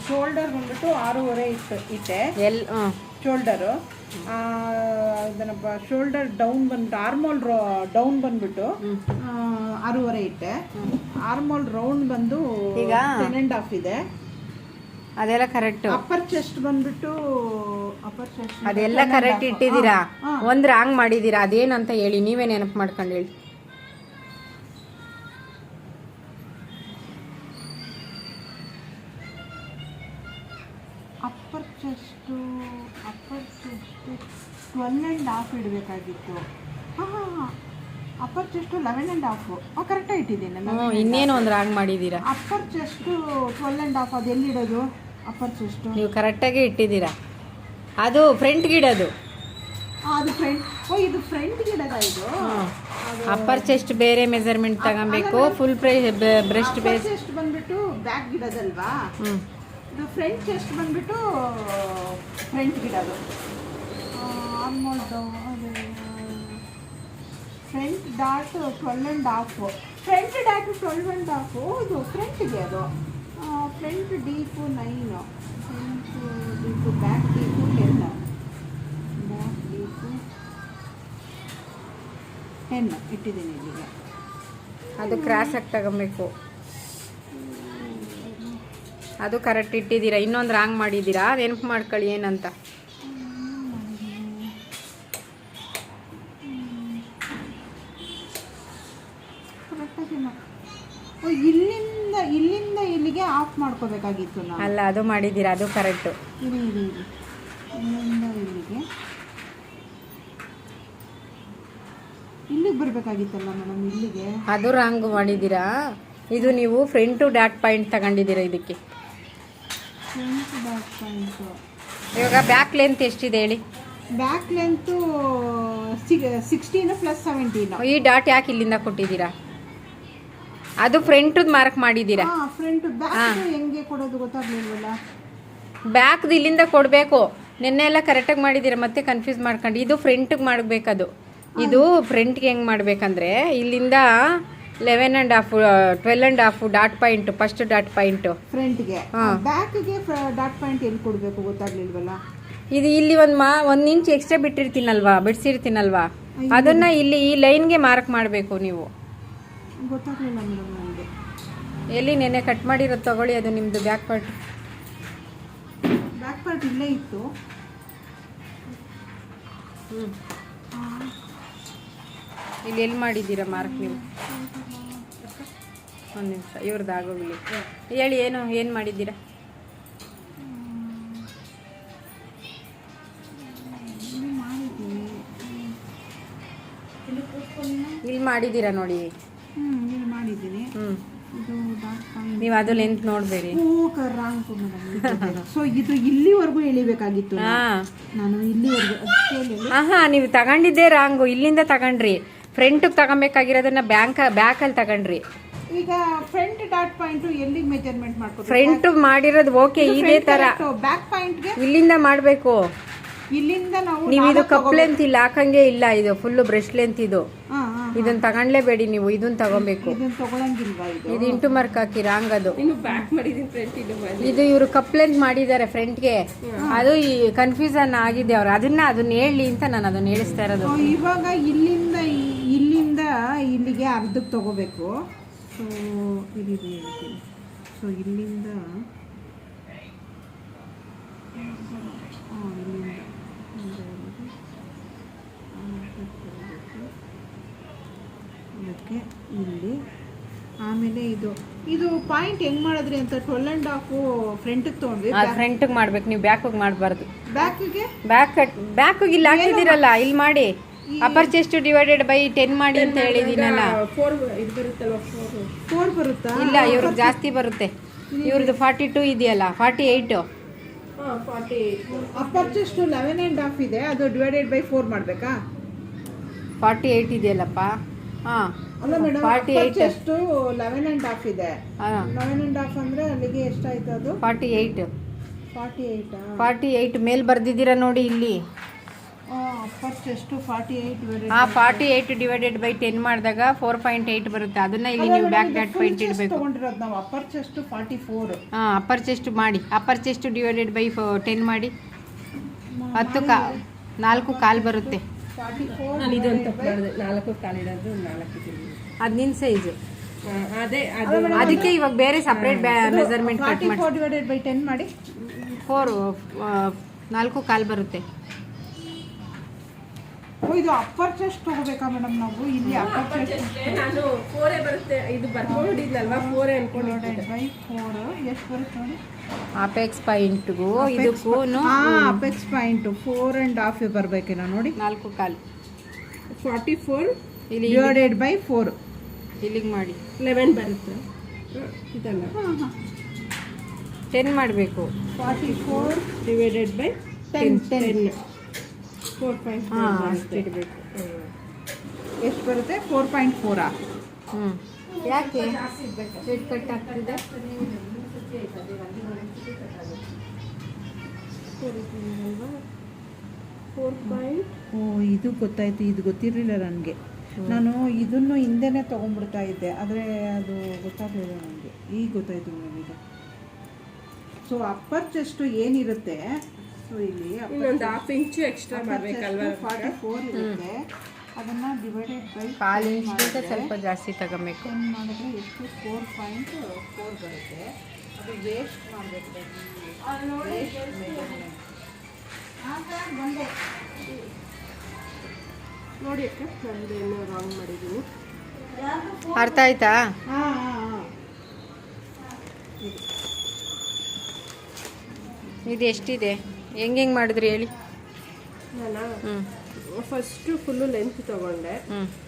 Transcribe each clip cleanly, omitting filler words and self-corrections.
Shoulder ಬಂದ್ಬಿಟ್ಟು 6.5 ಇಟ್ಟೆ shoulder. ಇದನ್ನಪ್ಪ shoulder down ಬಂದ್ಬಿಟ್ಟು ಆರ್ಮೋಲ್ ಡೌನ್ ಬಂದ್ಬಿಟ್ಟು 6.5 ಇಟ್ಟೆ. ಆರ್ಮೋಲ್ ರೌಂಡ್ ಬಂದು ಈಗ 10.5 ಇದೆ. ಅದೆಲ್ಲ ಕರೆಕ್ಟ್. ಅಪ್ಪರ್ ಚೆಸ್ಟ್ ಬಂದ್ಬಿಟ್ಟು ಅದೆಲ್ಲ ಕರೆಕ್ಟ್ ಇಟ್ಟಿದ್ದೀರಾ. ಒಂದ್ ರಾಂಗ್ ಮಾಡಿದೀರಾ. ಅದೇನಂತ ಹೇಳಿ, ನೀವೇ ನೆನಪು ಮಾಡ್ಕೊಂಡು ಹೇಳಿ. Upper chest 12.5 ಇಡಬೇಕಾಗಿತ್ತು. ಅಪ್ಪರ್ ಚೆಸ್ಟ್ 11.5 ಕರೆಕ್ಟಾಗಿ ಇಟ್ಟಿದ್ದೀನಿ ನಾನು. ಇನ್ನೇನು ಒಂದು ರಾಂಗ್ ಮಾಡಿದ್ದೀರಾ. ಅಪ್ಪರ್ ಚೆಸ್ಟ್ 12.5 ಅದು ಎಲ್ಲಿಡೋದು? ಅಪ್ಪರ್ ಚೆಸ್ಟ್ ನೀವು ಕರೆಕ್ಟಾಗಿ ಇಟ್ಟಿದ್ದೀರಾ. ಅದು ಫ್ರಂಟ್ಗೆ ಇಡೋದು. ಅದು ಫ್ರಂಟ್. ಇದು ಫ್ರಂಟ್ಗೆ ಇಡೋದಾ? ಇದು ಅಪ್ಪರ್ ಚೆಸ್ಟ್ ಬೇರೆ ಮೆಜರ್ಮೆಂಟ್ ತಗೊಬೇಕು. ಫುಲ್ ಬ್ರೆಸ್ಟ್ ಬೇಸ್ ಚೆಸ್ಟ್ ಬಂದ್ಬಿಟ್ಟು ಬ್ಯಾಕ್ ಇಡೋದಲ್ವಾ? ಇದು ಫ್ರಂಟ್ ಚೆಸ್ಟ್ ಬಂದ್ಬಿಟ್ಟು ಫ್ರಂಟ್ ಗಿಡೋದು. ಆಲ್ಮೋಸ್ಟ್ ಅದು ಫ್ರಂಟ್ ಡಾಟ್ 12.5. Front dot 12.5. ಇದು ಫ್ರಂಟ್ಗೆ. ಅದು front deep 9, front deep back deep 10, back deep 10 ಇಟ್ಟಿದ್ದೀನಿ ಇಲ್ಲಿಗೆ. ಅದು ಕ್ರಾಸ್ ಆಗಿ ತಗೊಬೇಕು. ಅದು ಕರೆಕ್ಟ್ ಇಟ್ಟಿದ್ದೀರಾ. ಇನ್ನೊಂದು ರಾಂಗ್ ಮಾಡಿದ್ದೀರಾ. ನೆನಪು ಮಾಡ್ಕೊಳ್ಳಿ ಏನಂತ. ಇಲ್ಲಿಂದ ಇಲ್ಲಿಗೆ ಆಫ್ ಮಾಡ್ಕೋಬೇಕಾಗಿತ್ತು ನಾವು. ಅಲ್ಲ, ಅದು ಮಾಡಿದ್ದೀರಾ. ಅದು ಕರೆಕ್ಟು. ಇಲ್ಲಿಂದ ಇಲ್ಲಿಗೆ ಬರಬೇಕಾಗಿತ್ತಲ್ಲ ಮೇಡಮ್, ಇಲ್ಲಿಗೆ. ಅದು ರಾಂಗ್ ಮಾಡಿದ್ದೀರಾ. ಇದು ನೀವು ಫ್ರಂಟು ಡಾಟ್ ಪಾಯಿಂಟ್ ತಗೊಂಡಿದ್ದೀರಾ ಇದಕ್ಕೆ. ಇವಾಗ ಬ್ಯಾಕ್ ಲೆಂತ್ ಎಷ್ಟಿದೆ ಹೇಳಿ? Back length 16 + 17. ಈ ಡಾಟ್ ಯಾಕೆ ಇಲ್ಲಿಂದ ಕೊಟ್ಟಿದ್ದೀರಾ? ಅದು ಫ್ರಂಟ್ ಮಾರ್ಕ್ ಮಾಡಿದ್ದೀರಾ. ಫ್ರಂಟ್ ಬ್ಯಾಕ್ ಹೆಂಗೆ ಕೊಡೋದು ಗೊತ್ತಾಗ್ಲಿಲ್ವಲ್ಲ. ಬ್ಯಾಕ್ದು ಇಲ್ಲಿಂದ ಕೊಡಬೇಕು. ನಿನ್ನೆ ಎಲ್ಲ ಕರೆಕ್ಟಾಗಿ ಮಾಡಿದ್ದೀರಾ, ಮತ್ತೆ ಕನ್ಫ್ಯೂಸ್ ಮಾಡ್ಕೊಂಡು. ಇದು ಫ್ರಂಟ್ಗೆ ಮಾಡಬೇಕದು. ಇದು ಫ್ರಂಟ್ಗೆ ಹೆಂಗೆ ಮಾಡಬೇಕಂದ್ರೆ ಇಲ್ಲಿಂದ 12.5 dot point, first dot point ಫ್ರಂಟ್ಗೆ. ಬ್ಯಾಕ್ಗೆ ಡಾಟ್ ಪಾಯಿಂಟ್ ಎಲ್ಲಿ ಕೊಡಬೇಕು ಗೊತ್ತಾಗ್ಲಿಲ್ವಲ್ಲ. ಇದು ಇಲ್ಲಿ ಒಂದು ಇಂಚ್ ಎಕ್ಸ್ಟ್ರಾ ಬಿಡಿಸಿರ್ತೀನಲ್ವಾ, ಅದನ್ನ ಇಲ್ಲಿ ಈ ಲೈನ್ಗೆ ಮಾರ್ಕ್ ಮಾಡಬೇಕು ನೀವು. ಗೊತ್ತಾಗ್ಲಿಲ್ಲ ಮೇಡಮ್ ನನಗೆ. ಎಲ್ಲಿ ನೆನ್ನೆ ಕಟ್ ಮಾಡಿರೋದು ತಗೊಳ್ಳಿ. ಅದು ನಿಮ್ಮದು ಬ್ಯಾಕ್ ಪಾರ್ಟ್. ಬ್ಯಾಕ್ ಪಾರ್ಟ್ ಇಲ್ಲೇ ಇತ್ತು. ಇಲ್ಲಿ ಎಲ್ಲಿ ಮಾಡಿದ್ದೀರಾ ಮಾರ್ಕ್ ನೀವು? ಒಂದು ನಿಮಿಷ, ಇವ್ರದ್ದು ಆಗೋಗ್ಲಿ. ಹೇಳಿ, ಏನು ಮಾಡಿದ್ದೀರಾ? ಇಲ್ಲಿ ಮಾಡಿದ್ದೀರಾ ನೋಡಿ. ಇಲ್ಲಿ ಮಾಡಿದ್ದೀನಿ. ನೀವು ಅದು ಲೆಂತ್ ನೋಡಬೇಡಿ. ಸೊ ಇದು ಇಲ್ಲಿವರೆಗೂ ಎಳಿಬೇಕಾಗಿತ್ತು. ನಾನು ಇಲ್ಲಿವರೆಗೂ ನೀವು ತಗೊಂಡಿದ್ದೇ ರಾಂಗು. ಇಲ್ಲಿಂದ ತಗೊಂಡ್ರಿ. ಫ್ರಂಟಿಗೆ ತಗೊಬೇಕಾಗಿರೋದನ್ನ ಬ್ಯಾಕಲ್ಲಿ ತಗೊಂಡ್ರಿ. ಈಗ ಫ್ರಂಟ್ ಡಾಟ್ ಪಾಯಿಂಟ್ ಎಲ್ಲಿ ಮೆಜರ್ಮೆಂಟ್ ಮಾಡ್ಕೊಂಡು ಫ್ರಂಟ್ ಮಾಡಿರೋದು ಓಕೆ. ಇದೇ ತರ ಬ್ಯಾಕ್ ಪಾಯಿಂಟ್ಗೆ ಇಲ್ಲಿಂದ ಮಾಡಬೇಕು. ಇಲ್ಲಿಂದ ನೀವು ಇದು ಕಪ್ ಲೆಂತ್ ಇಲ್ಲ ಹಾಕಂಗೆ ಇಲ್ಲ. ಇದು ಫುಲ್ ಬ್ರಷ್ ಲೆಂತ್. ಇದನ್ನ ತಗೊಂಡ್ಲೇಬೇಡಿ ನೀವು. ಇದನ್ನ ತಗೊಬೇಕು. ಇದು ಇಂಟು ಮಾರ್ಕ್ ಹಾಕಿ ರಾಂಗ್. ಅದು ಇದು ಇವರು ಕಪ್ ಲೆಂತ್ ಮಾಡಿದ್ದಾರೆ ಫ್ರಂಟ್ಗೆ. ಅದು ಕನ್ಫ್ಯೂಷನ್ ಆಗಿದೆ ಅವ್ರು. ಅದನ್ನ ಹೇಳಿ ಅಂತ ನಾನು ಅದನ್ನ ಹೇಳಿಸ್ತಾ ಇರೋದು. ಇವಾಗ ಇಲ್ಲಿಂದ ಇಲ್ಲಿಗೆ ಅರ್ಧಕ್ಕೆ ತಗೋಬೇಕು. ಸೊ ಇಲ್ಲಿಂದ ಅದಕ್ಕೆ ಇಲ್ಲಿ. ಆಮೇಲೆ ಇದು ಪಾಯಿಂಟ್ ಹೆಂಗ್ ಮಾಡಿದ್ರಿ ಅಂತ 12.5 ಫ್ರಂಟಿಗೆ ತಗೊಂಡ್ವಿ. ಫ್ರಂಟಿಗೆ ಮಾಡ್ಬೇಕು ನೀವು, ಬ್ಯಾಕಿಗೆ ಮಾಡಬಾರ್ದು. ಬ್ಯಾಕಿಗೆ ಇಲ್ಲಿ ಹಾಕಿದಿರಲ್ಲ, ಇಲ್ಲಿ ಮಾಡಿ. ಅಪ್ಪರ್ ಚೆಸ್ಟ್ ಡಿವೈಡೆಡ್ ಬೈ 10 ಮಾಡಿ ಅಂತ ಹೇಳಿದೀನಲ್ಲ. 4 ಬರುತ್ತಾ? ಇಲ್ಲ, ಇವ್ರಿಗೆ ಜಾಸ್ತಿ ಬರುತ್ತೆ. ಇವ್ರದ್ದು 42 ಇದೆಯಲ್ಲ, 48. ಅಪ್ಪರ್ ಚೆಸ್ಟ್ 11.5 ಇದೆ. ಅದು ಡಿವೈಡೆಡ್ ಬೈ 4 ಮಾಡ್ಬೇಕಾ? 48 ಇದೆಯಲ್ಲಪ್ಪ. ಅಲ್ಲ ಮೇಡಮ್, 48 ಚೆಸ್ಟ್ 11.5 ಇದೆ. 11.5 ಅಂದ್ರೆ ಅಲ್ಲಿಗೆ ಎಷ್ಟಾಯ್ತು? ಅದು 48. 48 48 ಮೇಲ್ ಬರ್ದಿದ್ದೀರಾ ನೋಡಿ ಇಲ್ಲಿ. ಅಪ್ಪರ್ ಚೆಸ್ಟ್ 48 ಆ 48 ಡಿವೈಡೆಡ್ ಬೈ 10 ಮಾಡಿದಾಗ 4.8 ಬರುತ್ತೆ. ಅದನ್ನ ಇಲ್ಲಿ ನೀವು ಬ್ಯಾಕ್ ಡಾಟ್ ಪಾಯಿಂಟ್ ಇಡಬೇಕು. ತಗೊಂಡಿರೋದು ನಾವು ಅಪ್ಪರ್ ಚೆಸ್ಟ್ 44. ಹಾಂ, ಅಪ್ಪರ್ ಚೆಸ್ಟ್ ಮಾಡಿ. ಅಪ್ಪರ್ ಚೆಸ್ಟ್ ಡಿವೈಡೆಡ್ ಬೈ 10 ಮಾಡಿ. 4 ಕಾಲು ಬರುತ್ತೆ. 44 4 ಕಾಲು ಇಡೋದು 4 ಅದು ನಿನ್ನ ಸೈಜು. ಅದೇ ಅದಕ್ಕೆ ಇವಾಗ ಬೇರೆ ಸಪ್ರೇಟ್ ಮೆಜರ್ಮೆಂಟ್ ಕಟ್ ಮಾಡಿ. 44 ಡಿವೈಡೆಡ್ ಬೈ 10 ಮಾಡಿ. 4 ಕಾಲು ಬರುತ್ತೆ. ಇದು ಅಪ್ಪರ್ ಚೆಸ್ಟ್ ತಗೋಬೇಕಾ ಮೇಡಮ್ ನಾವು? ಇಲ್ಲಿ ಅಪ್ಪರ್ ಚೆಸ್ಟ್ ನಾನು 4 ಬರುತ್ತೆ. ಇದು ಬರ್ಕೊಂಡಿದ್ನಲ್ವಾ 4 ಅನ್ಕೊಂಡಿದ್ದೆ. ಬೈ 4 ಎಷ್ಟು ಬರುತ್ತೆ ನೋಡಿ. ಅಪೆಕ್ಸ್ ಪಾಯಿಂಟ್ಗೂ ಇದಕ್ಕೂ ಅಪೆಕ್ಸ್ ಪಾಯಿಂಟ್ 4.5 ಬರ್ಬೇಕೇನೋ ನೋಡಿ. 4 ಕಾಲು 44 ಇಲ್ಲಿ ಡಿವೈಡೆಡ್ ಬೈ 4 ಇಲ್ಲಿಗೆ ಮಾಡಿ 11 ಬರುತ್ತೆ. ಇದಲ್ಲ 10 ಮಾಡಬೇಕು. 44 ಡಿವೈಡೆಡ್ ಬೈ 10 4.4 ಹಾಂ, ಅಷ್ಟು ಇಡಬೇಕು. ಎಷ್ಟು ಬರುತ್ತೆ? 4.4. ಹ್ಞೂ, ಯಾಕೆ ರೆಡ್ ಕಟ್ ಆಗ್ತಿದೆ? ಓ, ಇದು ಗೊತ್ತಾಯ್ತು. ಇದು ಗೊತ್ತಿರಲಿಲ್ಲ ನನಗೆ. ನಾನು ಇದನ್ನು ಹಿಂದೆನೇ ತೊಗೊಂಡ್ಬಿಡ್ತಾ ಇದ್ದೆ, ಆದರೆ ಅದು ಗೊತ್ತಾಗಲಿಲ್ಲ ನನಗೆ. ಈಗ ಗೊತ್ತಾಯ್ತು ಮೇಡಮ್ ಇದು. ಸೊ ಅಪ್ಪರ್ ಚೆಸ್ಟ್ ಏನಿರುತ್ತೆ, ಸೊ ಇಲ್ಲಿ ಇನ್ನೊಂದು 1/2 ಇಂಚು ಎಕ್ಸ್ಟ್ರಾ ಮಾಡಬೇಕಲ್ವಾ? 44 ಇರುತ್ತೆ. ಅದನ್ನು ಡಿವೈಡೆಡ್ ಬೈ 1/4 ಇಂಚ್ಗಿಂತ ಸ್ವಲ್ಪ ಜಾಸ್ತಿ ತಗೊಬೇಕು. 10 ಮಾಡಿದ್ರೆ ಎಷ್ಟು? 4.4 ಬರುತ್ತೆ. ಅದು ವೇಸ್ಟ್ ಮಾಡಬೇಕು. ನೋಡಿ ಅಕ್ಕ, ನಂದು ಏನೋ ರಾಂಗ್ ಮಾಡಿದ್ದೀನಿ. ಅರ್ಥ ಆಯ್ತಾ? ಇದು ಎಷ್ಟಿದೆ? ಹೆಂಗೆ ಮಾಡಿದ್ರಿ ಹೇಳಿ? ನಾನು ಫಸ್ಟು ಫುಲ್ಲು ಲೆಂತ್ ತೊಗೊಂಡೆ.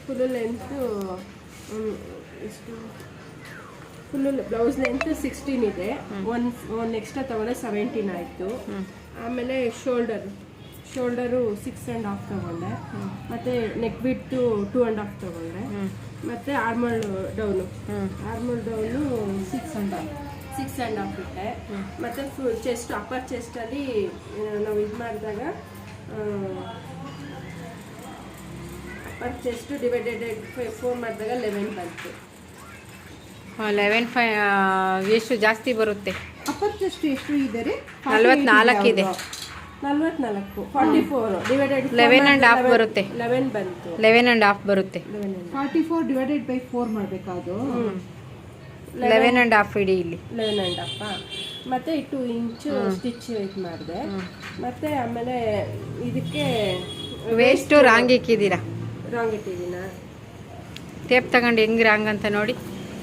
ಫುಲ್ಲು ಲೆಂತು ಎಷ್ಟು? ಫುಲ್ಲು ಬ್ಲೌಸ್ ಲೆಂತ್ 16 ಇದೆ. ಒಂದು ಎಕ್ಸ್ಟ್ರಾ ತೊಗೊಂಡೆ 17 ಆಯಿತು. ಆಮೇಲೆ ಶೋಲ್ಡರು 6.5 ತೊಗೊಂಡೆ. ಮತ್ತು ನೆಕ್ ಬಿಟ್ಟು 2.5 ತೊಗೊಂಡೆ. ಮತ್ತು ಆರ್ಮಲ್ ಡೌನು 6.5 ಇಟ್ಟೆ. ಮತ್ತು ಚೆಸ್ಟ್ ಅಪ್ಪರ್ ಚೆಸ್ಟಲ್ಲಿ ನಾವು ಇದು ಮಾಡಿದಾಗ ಅಪ್ಪರ್ ಚೆಸ್ಟ್ ಡಿವೈಡೆಡ್ 4 ಮಾಡಿದಾಗ 11 ಬಂತು. 11 ಎಷ್ಟು ಜಾಸ್ತಿ ಬರುತ್ತೆ? ಅಪ್ಪರ್ ಚೆಸ್ಟ್ ಎಷ್ಟು ಇದೆ ರೀ? 44 ಇದೆ. 44 44 ಡಿವೈಡೆಡ್ 11.5 ಬರುತ್ತೆ. 11 ಬಂತು. 11.5 ಬರುತ್ತೆ. 44 ಡಿವೈಡೆಡ್ ಬೈ 4 ಮಾಡಬೇಕಾದು. 11.5 ಇಡಿ ಇಲ್ಲಿ. 11.5 ಮತ್ತೆ 2 ಇಂಚು ಸ್ಟಿಚ್ ಇದು ಮಾಡಿದೆ. ಮತ್ತೆ ಆಮೇಲೆ ಇದಕ್ಕೆ ವೇಸ್ಟು ರಾಂಗ್ ಇಕ್ಕಿದ್ದೀರಾ? ರಾಂಗ್ ಇಟ್ಟಿದ್ದೀನಾ? ಟೇಪ್ ತಗೊಂಡು ಹೆಂಗೆ ರಾಂಗ್ ಅಂತ ನೋಡಿ.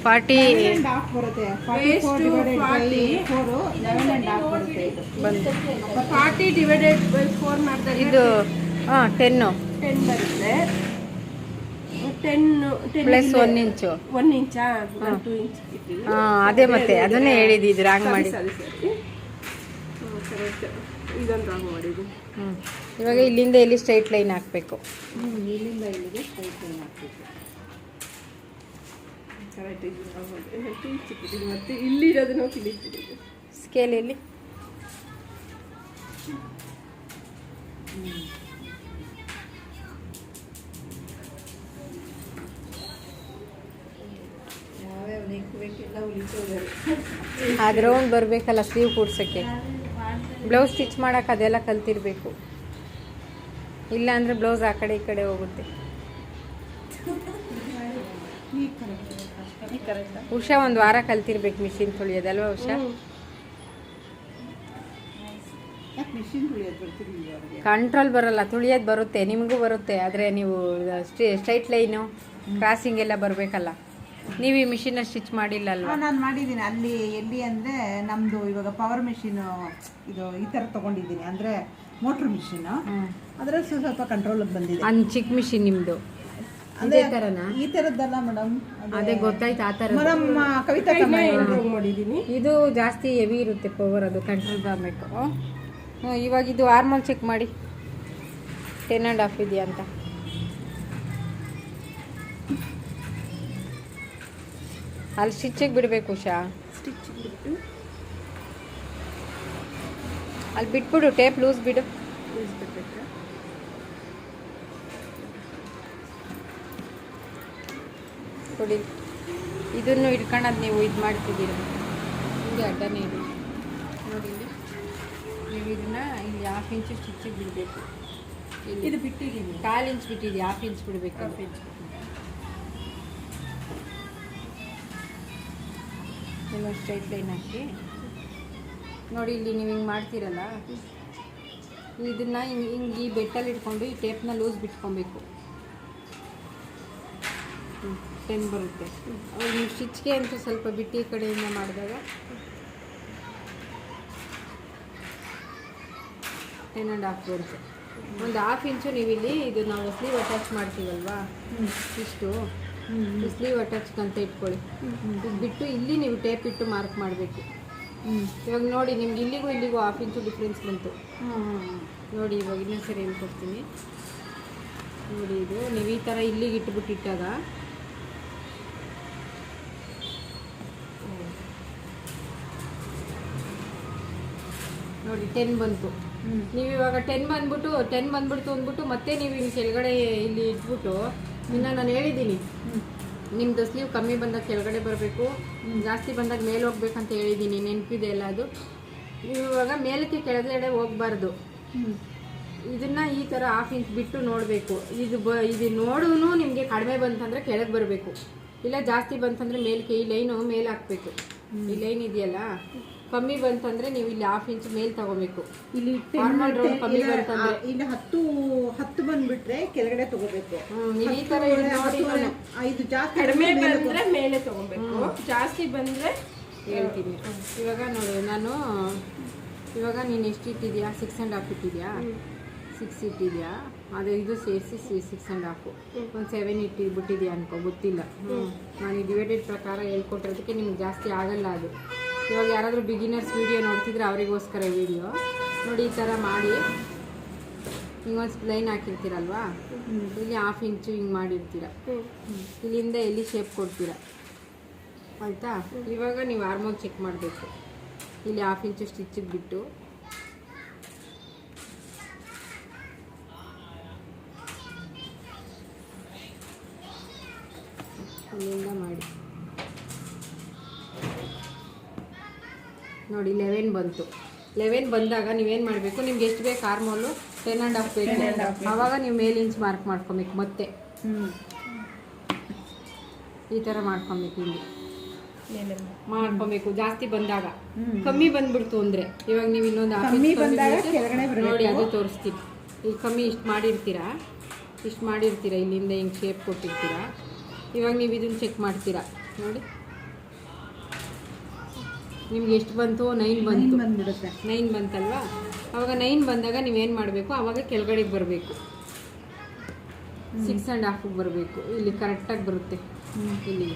40 ಬರುತ್ತೆ. 44 ಡಿವೈಡೆಡ್ ಬೈ 4 11.5 ಬರುತ್ತೆ. ಇದು ಬಂದು 40 ಡಿವೈಡೆಡ್ ಬೈ 4 ಮಾಡಿದಾಗ ಇದು 10 ಬರುತ್ತೆ. 10 ಪ್ಲಸ್ 1 ಇಂಚು. 1 ಇಂಚಾ? 2 ಇಂಚ್ ಇಟ್ಟಿದ್ದೀನಿ. ಅದೇ ಮತ್ತೆ ಅದನ್ನೇ ಹೇಳಿದ್ದು ರಾಂಗ್ ಮಾಡಿ. ಸರಿ ಕರೆಕ್ಟ್. ಇದೊಂದು ರಾಂಗ್ ಮಾಡಿದ್ದು. ಇವಾಗ ಇಲ್ಲಿಂದ ಇಲ್ಲಿ ಸ್ಟ್ರೈಟ್ ಲೈನ್ ಹಾಕಬೇಕು. ಇಲ್ಲಿಂದ ಇಲ್ಲಿಗೆ ಸ್ಟ್ರೈಟ್ ಲೈನ್ ಹಾಕಬೇಕು. ಕರೆಕ್ಟ್. ಇದು ಚಿಕ್ಕಿದ್ದು ಮತ್ತೆ ಇಲ್ಲಿರೋದನ್ನು ತಿಳಿಸ್ಬಿಟ್ಟಿದ್ದು. ಸ್ಕೇಲಲ್ಲಿ ಅದು ರೌಂಡ್ ಬರಬೇಕಲ್ಲ ಸ್ಲೀವ್ ಕೂಡ್ಸೋಕ್ಕೆ. ಬ್ಲೌಸ್ ಸ್ಟಿಚ್ ಮಾಡೋಕೆ ಅದೆಲ್ಲ ಕಲ್ತಿರ್ಬೇಕು. ಇಲ್ಲ ಅಂದರೆ ಬ್ಲೌಸ್ ಆ ಕಡೆ ಈ ಕಡೆ ಹೋಗುತ್ತೆ. ಉಷಾ ಒಂದು ವಾರ ಕಲ್ತಿರ್ಬೇಕು ಮಿಷಿನ್ ತುಳಿಯೋದಲ್ವಾ ಉಷಾ? ಕಂಟ್ರೋಲ್ ಬರಲ್ಲ, ತುಳಿಯೋದು ಬರುತ್ತೆ, ನಿಮಗೂ ಬರುತ್ತೆ. ಆದರೆ ನೀವು ಸ್ಟ್ರೈಟ್ ಲೈನು ಕ್ರಾಸಿಂಗ್ ಎಲ್ಲ ಬರಬೇಕಲ್ಲ. ನೀವು ಈ ಮಿಷಿನ ಸ್ಟಿಚ್ ಮಾಡಿಲ್ಲ ಅಲ್ವಾ? ನಾನು ಮಾಡಿದ್ದೀನಿ. ಅಲ್ಲಿ ಎಲ್ಲಿ ಅಂದರೆ ನಮ್ಮದು ಇವಾಗ ಪವರ್ ಮಿಷಿನು ಇದು ಈ ಥರ ತೊಗೊಂಡಿದ್ದೀನಿ, ಅಂದರೆ ಮೋಟ್ರ್ ಮಿಷಿನು. ಅದರಲ್ಲಿ ಸ್ವಲ್ಪ ಕಂಟ್ರೋಲ್ ಬಂದಿದೆ. ಒಂದು ಚಿಕ್ಕ ಮಿಷಿನ್ ನಿಮ್ಮದು ಅದೇ ಥರನಾ? ಈ ಥರದ್ದಲ್ಲ ಮೇಡಮ್. ಅದೇ ಗೊತ್ತಾಯ್ತು. ಆ ಥರ ನಮ್ಮ ಕವಿತಾ ಮಾಡಿದ್ದೀನಿ. ಇದು ಜಾಸ್ತಿ ಹೆವಿ ಇರುತ್ತೆ ಪವರ್, ಅದು ಕಂಟ್ರೋಲ್ ಬರಬೇಕು. ಇವಾಗ ಇದು ಆರ್ಮಲ್ ಚೆಕ್ ಮಾಡಿ 10.5 ಇದೆಯಾ ಅಂತ. ಅಲ್ಲಿ ಸ್ಟಿಚಿಗೆ ಬಿಡಬೇಕು ಉಷಾ. ಸ್ಟಿಚ್ ಬಿಟ್ಟು ಅಲ್ಲಿ ಬಿಟ್ಬಿಡು, ಟೇಪ್ ಲೂಸ್ ಬಿಡು. ಇಳಿಸ್ಬಿಡ್ಬೇಕಾ? ನೋಡಿ ಇದನ್ನು ಇಟ್ಕೊಳ್ಳೋದು ನೀವು ಇದು ಮಾಡ್ತಿದ್ದೀರ ಹಿಂಗೆ ಅಡ್ಡನೇ ಇದೆ ನೋಡಿ ಇಲ್ಲಿ ನೀವು ಇದನ್ನು ಇಲ್ಲಿ 1/2 ಇಂಚು ಸ್ಟಿಚಿಗೆ ಬಿಡಬೇಕು. ಇದು ಬಿಟ್ಟಿದ್ದೀನಿ, 1/4 ಇಂಚ್ ಬಿಟ್ಟಿದ್ದೀವಿ, 1/2 ಇಂಚ್ ಬಿಡಬೇಕು. 1/2 ಇಂಚ್ ಇನ್ನೊಂದು ಸ್ಟ್ರೈಟ್ ಲೈನ್ ಹಾಕಿ ನೋಡಿ ಇಲ್ಲಿ ನೀವು ಹಿಂಗೆ ಮಾಡ್ತೀರಲ್ಲ, ಇದನ್ನು ಹಿಂಗೆ ಈ ಬೆಟ್ಟಲ್ಲಿ ಇಟ್ಕೊಂಡು ಈ ಟೇಪ್ನ ಲೂಸ್ ಬಿಟ್ಕೊಬೇಕು. 10 ಬರುತ್ತೆ. ನೀವು ಸ್ಟಿಚ್ಗೆ ಅಂತೂ ಸ್ವಲ್ಪ ಬಿಟ್ಟು ಈ ಕಡೆಯಿಂದ ಮಾಡಿದಾಗ 10.5 ಬರುತ್ತೆ. ಒಂದು 1/2 ಇಂಚು ನೀವು ಇಲ್ಲಿ ಇದು ನಾವು ಸ್ಲೀವ್ ಅಟ್ಯಾಚ್ ಮಾಡ್ತೀವಲ್ವಾ, ಇಷ್ಟು ಸ್ಲೀವ್ ಅಟ್ಯಾಚ್ಗಂತ ಇಟ್ಕೊಳ್ಳಿ. ಇದು ಬಿಟ್ಟು ಇಲ್ಲಿ ನೀವು ಟೇಪ್ ಇಟ್ಟು ಮಾರ್ಕ್ ಮಾಡಬೇಕು. ಇವಾಗ ನೋಡಿ ನಿಮ್ಗೆ ಇಲ್ಲಿಗೂ 1/2 ಇಂಚು ಡಿಫ್ರೆನ್ಸ್ ಬಂತು ನೋಡಿ. ಇವಾಗ ಇನ್ನೊಂದು ಸರಿ ಹೇಳ್ಕೊಡ್ತೀನಿ ನೋಡಿ. ಇದು ನೀವು ಈ ಥರ ಇಲ್ಲಿಗೆ ಇಟ್ಟಾಗ ನೋಡಿ 10 ಬಂತು. ನೀವು ಇವಾಗ 10 ಬಂದ್ಬಿಟ್ಟು ಅಂದ್ಬಿಟ್ಟು ಮತ್ತೆ ನೀವು ಇಲ್ಲಿ ಕೆಳಗಡೆ ಇಲ್ಲಿ ಇಟ್ಬಿಟ್ಟು ಇನ್ನು ನಾನು ಹೇಳಿದ್ದೀನಿ ನಿಮ್ಮದು ಸ್ಲೀವ್ ಕಮ್ಮಿ ಬಂದಾಗ ಕೆಳಗಡೆ ಬರಬೇಕು, ಜಾಸ್ತಿ ಬಂದಾಗ ಮೇಲೆ ಹೋಗ್ಬೇಕಂತ ಹೇಳಿದ್ದೀನಿ, ನೆನಪಿದೆ ಎಲ್ಲ ಅದು. ನೀವು ಇವಾಗ ಮೇಲಕ್ಕೆ ಕೆಳಗಡೆ ಹೋಗ್ಬಾರ್ದು. ಇದನ್ನು ಈ ಥರ 1/2 ಇಂಚ್ ಬಿಟ್ಟು ನೋಡಬೇಕು. ಇದು ನೋಡೂ ನಿಮಗೆ ಕಡಿಮೆ ಬಂತಂದರೆ ಕೆಳಗೆ ಬರಬೇಕು, ಇಲ್ಲ ಜಾಸ್ತಿ ಬಂತಂದರೆ ಮೇಲಕ್ಕೆ ಈ ಲೈನು ಮೇಲೆ ಹಾಕಬೇಕು. ಈ ಲೈನ್ ಇದೆಯಲ್ಲ ಕಮ್ಮಿ ಬಂತಂದರೆ ನೀವು ಇಲ್ಲಿ 1/2 ಇಂಚ್ ಮೇಲೆ ತಗೋಬೇಕು. ಇಲ್ಲಿ ನಾರ್ಮಲ್ ರೌಂಡ್ ಕಮ್ಮಿ ಬಂತಂದರೆ ಇಲ್ಲಿ 10 ಬಂದ್ಬಿಟ್ರೆ ಕೆಳಗಡೆ ತಗೋಬೇಕು. ನೀವು ಈ ಥರ ನೋಡಿ. ಇದು ಜಾಸ್ತಿ ಕಡಿಮೆ ಬಂದರೆ ಮೇಲೆ ತಗೋಬೇಕು, ಜಾಸ್ತಿ ಬಂದರೆ ಹೇಳ್ತೀನಿ. ಇವಾಗ ನೋಡಿ ಇವಾಗ ನೀನು ಎಷ್ಟು ಇಟ್ಟಿದ್ಯಾ? 6.5 ಇಟ್ಟಿದ್ಯಾ? 6 ಇಟ್ಟಿದ್ಯಾ? ಅದು ಇದು ಸೇರಿಸಿ 6.5 ಒಂದು 7 ಬಿಟ್ಟಿದ್ಯಾ ಅನ್ಕೋ, ಗೊತ್ತಿಲ್ಲ. ನಾನು ಈ ಡಿವೈಡೆಡ್ ಪ್ರಕಾರ ಹೇಳ್ಕೊಟ್ಟಿರೋದಕ್ಕೆ ನಿಮ್ಗೆ ಜಾಸ್ತಿ ಆಗಲ್ಲ ಅದು. ಇವಾಗ ಯಾರಾದರೂ ಬಿಗಿನರ್ಸ್ ವೀಡಿಯೋ ನೋಡ್ತಿದ್ರೆ ಅವರಿಗೋಸ್ಕರ ವೀಡಿಯೋ ನೋಡಿ. ಈ ಥರ ಮಾಡಿ ಹಿಂಗೊಂದು ಲೈನ್ ಹಾಕಿರ್ತೀರಲ್ವಾ, ಇಲ್ಲಿ 1/2 ಇಂಚು ಹಿಂಗೆ ಮಾಡಿರ್ತೀರ, ಇಲ್ಲಿಂದ ಎಲ್ಲಿ ಶೇಪ್ ಕೊಡ್ತೀರ ಆಯಿತಾ. ಇವಾಗ ನೀವು ಆರ್ಮೋಲ್ ಚೆಕ್ ಮಾಡಬೇಕು. ಇಲ್ಲಿ 1/2 ಇಂಚು ಸ್ಟಿಚ್ಚಿಗೆ ಬಿಟ್ಟು ಇಲ್ಲಿಂದ ಮಾಡಿ ನೋಡಿ 11 ಬಂತು. 11 ಬಂದಾಗ ನೀವೇನು ಮಾಡಬೇಕು, ನಿಮ್ಗೆ ಎಷ್ಟು ಬೇಕು ಆರ್ಮೋಲು 10.5 ಬೇಕು. ಆವಾಗ ನೀವು ಮೇಲ್ ಇಂಚ್ ಮಾರ್ಕ್ ಮಾಡ್ಕೊಬೇಕು. ಮತ್ತೆ ಈ ಥರ ಮಾಡ್ಕೊಬೇಕು, ಇಲ್ಲಿ ಮಾಡ್ಕೊಬೇಕು. ಜಾಸ್ತಿ ಬಂದಾಗ ಕಮ್ಮಿ ಬಂದ್ಬಿಡ್ತು ಅಂದರೆ ಇವಾಗ ನೀವು ಇನ್ನೊಂದು 1/2 ಇಂಚ್ ನೋಡಿ ಅದು ತೋರಿಸ್ತೀನಿ. ಈಗ ಕಮ್ಮಿ ಇಷ್ಟು ಮಾಡಿರ್ತೀರ ಇಲ್ಲಿಂದ ಹಿಂಗೆ ಶೇಪ್ ಕೊಟ್ಟಿರ್ತೀರ. ಇವಾಗ ನೀವು ಇದನ್ನು ಚೆಕ್ ಮಾಡ್ತೀರಾ ನೋಡಿ, ನಿಮ್ಗೆ ಎಷ್ಟು ಬಂತು? 9 ಬಂತು. 9 ಬಂತಲ್ವಾ? ಅವಾಗ 9 ಬಂದಾಗ ನೀವೇನು ಮಾಡಬೇಕು, ಆವಾಗ ಕೆಳಗಡೆಗೆ ಬರಬೇಕು, 6.5 ಬರಬೇಕು. ಇಲ್ಲಿ ಕರೆಕ್ಟಾಗಿ ಬರುತ್ತೆ. ಇಲ್ಲಿ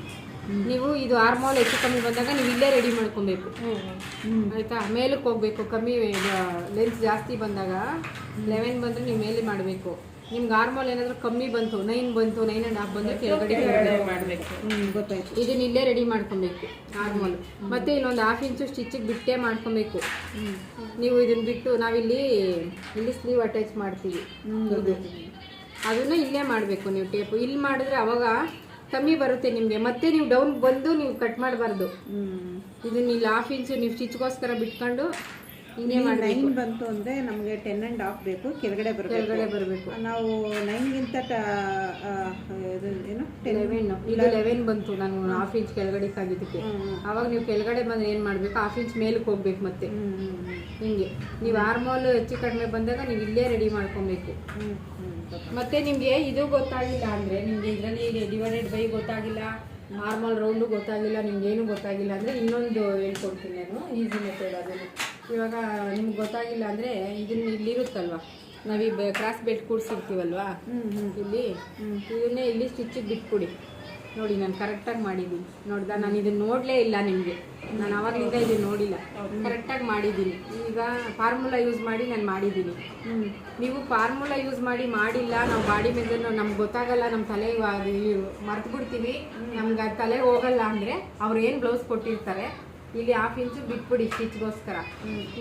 ನೀವು ಇದು ಆರ್ಮೋಲ್ ಹೆಚ್ಚು ಕಮ್ಮಿ ಬಂದಾಗ ನೀವು ಇಲ್ಲೇ ರೆಡಿ ಮಾಡ್ಕೊಬೇಕು ಆಯಿತಾ. ಮೇಲಕ್ಕೆ ಹೋಗಬೇಕು. ಕಮ್ಮಿ ಲೆಂತ್ ಜಾಸ್ತಿ ಬಂದಾಗ 11 ಬಂದರೆ ನೀವು ಮೇಲೆ ಮಾಡಬೇಕು. ನಿಮ್ಗೆ ಆರ್ಮೋಲ್ ಏನಾದರೂ ಕಮ್ಮಿ ಬಂತು, 9 ಬಂತು, 9.5 ಬಂದರೆ ಕೆಳಗಡೆ ಮಾಡಬೇಕು. ಗೊತ್ತಾಯ್ತು. ಇದನ್ನ ಇಲ್ಲೇ ರೆಡಿ ಮಾಡ್ಕೊಬೇಕು ಆರ್ಮೋಲ್. ಮತ್ತೆ ಇಲ್ಲೊಂದು 1/2 ಇಂಚು ಸ್ಟಿಚಿಗೆ ಬಿಟ್ಟೇ ಮಾಡ್ಕೊಬೇಕು. ನೀವು ಇದನ್ನ ಬಿಟ್ಟು ನಾವಿಲ್ಲಿ ಸ್ಲೀವ್ ಅಟ್ಯಾಚ್ ಮಾಡ್ತೀವಿ, ಅದನ್ನ ಇಲ್ಲೇ ಮಾಡಬೇಕು ನೀವು ಟೇಪು. ಇಲ್ಲಿ ಮಾಡಿದ್ರೆ ಅವಾಗ ಕಮ್ಮಿ ಬರುತ್ತೆ ನಿಮಗೆ. ಮತ್ತೆ ನೀವು ಡೌನ್ ಬಂದು ನೀವು ಕಟ್ ಮಾಡಬಾರ್ದು. ಇದನ್ನ ಇಲ್ಲಿ 1/2 ಇಂಚು ನೀವು ಸ್ಟಿಚ್ಗೋಸ್ಕರ ಬಿಟ್ಕೊಂಡು ಹಿಂಗೆ ಮಾಡಿ. 9 ಬಂತು ಅಂದರೆ ನಮಗೆ 10.5 ಬೇಕು, ಕೆಳಗಡೆ ಬರಬೇಕು. ನಾವು 9ಗಿಂತ ಏನು 11 ಬಂತು. ನಾನು 1/2 ಇಂಚ್ ಕೆಳಗಡೆ ಆಗಿದ್ದಕ್ಕೆ ಆವಾಗ ನೀವು ಕೆಳಗಡೆ ಬಂದರೆ ಏನು ಮಾಡಬೇಕು, 1/2 ಇಂಚ್ ಮೇಲಕ್ಕೆ ಹೋಗ್ಬೇಕು. ಮತ್ತೆ ಹಿಂಗೆ ನೀವು ಆರ್ಮೋಲ್ ಹೆಚ್ಚು ಕಡಿಮೆ ಬಂದಾಗ ನೀವು ಇಲ್ಲೇ ರೆಡಿ ಮಾಡ್ಕೊಬೇಕು. ಮತ್ತೆ ನಿಮಗೆ ಇದು ಗೊತ್ತಾಗಿಲ್ಲ ಅಂದರೆ, ನಿಮಗೆ ಇದರಲ್ಲಿ ಡಿವೈಡೆಡ್ ಬೈ ಗೊತ್ತಾಗಿಲ್ಲ, ನಾರ್ಮಲ್ ರೌಂಡು ಗೊತ್ತಾಗಿಲ್ಲ, ನಿಮ್ಗೇನು ಗೊತ್ತಾಗಿಲ್ಲ ಅಂದರೆ ಇನ್ನೊಂದು ಹೇಳ್ಕೊಡ್ತೀನಿ ನಾನು, ಈಸಿ ಮೆಥಡ್. ಅದನ್ನು ಇವಾಗ ನಿಮ್ಗೆ ಗೊತ್ತಾಗಿಲ್ಲ ಅಂದರೆ ಇದನ್ನ ಇಲ್ಲಿರುತ್ತಲ್ವ, ನಾವು ಈ ಕ್ರಾಸ್ ಬೆಲ್ಟ್ ಕೂಡಿಸಿರ್ತೀವಲ್ವಾ ಇದನ್ನೇ ಇಲ್ಲಿ ಸ್ಟಿಚ್ಚಿಗೆ ಬಿಟ್ಕೊಡಿ. ನೋಡಿ ನಾನು ಕರೆಕ್ಟಾಗಿ ಮಾಡಿದ್ದೀನಿ ನೋಡ್ದ. ನಾನು ಇದನ್ನು ನೋಡಲೇ ಇಲ್ಲ ನಿಮಗೆ, ನಾನು ಆವಾಗಲಿಂದ ಇದನ್ನು ನೋಡಿಲ್ಲ, ಕರೆಕ್ಟಾಗಿ ಮಾಡಿದ್ದೀನಿ. ಈಗ ಫಾರ್ಮುಲಾ ಯೂಸ್ ಮಾಡಿ ನಾನು ಮಾಡಿದ್ದೀನಿ. ನೀವು ಫಾರ್ಮುಲಾ ಯೂಸ್ ಮಾಡಿಲ್ಲ, ನಾವು ಬಾಡಿ ಮೆಜರ್ ನಮ್ಗೆ ಗೊತ್ತಾಗಲ್ಲ, ನಮ್ಮ ತಲೆ ಮರ್ತು ಬಿಡ್ತೀವಿ, ನಮ್ಗೆ ಅದು ತಲೆ ಹೋಗಲ್ಲ ಅಂದರೆ ಅವ್ರು ಏನು ಬ್ಲೌಸ್ ಕೊಟ್ಟಿರ್ತಾರೆ ಇಲ್ಲಿ 1/2 ಇಂಚು ಬಿಟ್ಬಿಡಿ ಸ್ಟಿಚ್ಗೋಸ್ಕರ.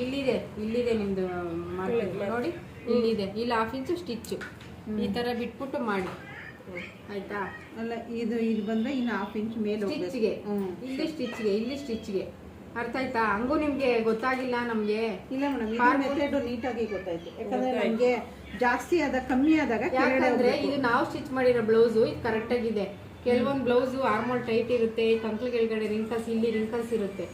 ಇಲ್ಲಿದೆ ನಿಮ್ಮದು ನೋಡಿ, ಇಲ್ಲಿದೆ, ಇಲ್ಲಿ 1/2 ಇಂಚು ಸ್ಟಿಚ್ಚು ಈ ಥರ ಬಿಟ್ಬಿಟ್ಟು ಮಾಡಿ. ಆಯ್ತಾ. ಅಲ್ಲ ಇದು ಬಂದ್ರೆ ಇನ್ನು 1/2 ಇಂಚ್ ಮೇಲೆ ಸ್ಟಿಚ್ಗೆ ಇಲ್ಲಿ ಸ್ಟಿಚ್ಗೆ ಅರ್ಥ ಆಯ್ತಾ. ಹಂಗೂ ನಿಮ್ಗೆ ಗೊತ್ತಾಗಿಲ್ಲ ನಮ್ಗೆ. ಇಲ್ಲ ಮೇಡಮ್, ಮೆಥಡ್ ನೀಟಾಗಿ ಗೊತ್ತಾಯ್ತು. ಯಾಕಂದ್ರೆ ನಮ್ಗೆ ಜಾಸ್ತಿ ಆದಾಗ ಕಮ್ಮಿ ಆದಾಗ ಯಾಕಂದ್ರೆ ಇದು ನಾವು ಸ್ಟಿಚ್ ಮಾಡಿರೋ ಬ್ಲೌಸು ಇದು ಕರೆಕ್ಟ್ ಆಗಿದೆ. ಕೆಲವೊಂದು ಬ್ಲೌಸು ಆರ್ಮೋಲ್ ಟೈಟ್ ಇರುತ್ತೆ, ಕಂಕ್ಳು ಕೆಳಗಡೆ ರಿಂಕಲ್ಸ್, ಇಲ್ಲಿ ರಿಂಕಲ್ಸ್ ಇರುತ್ತೆ,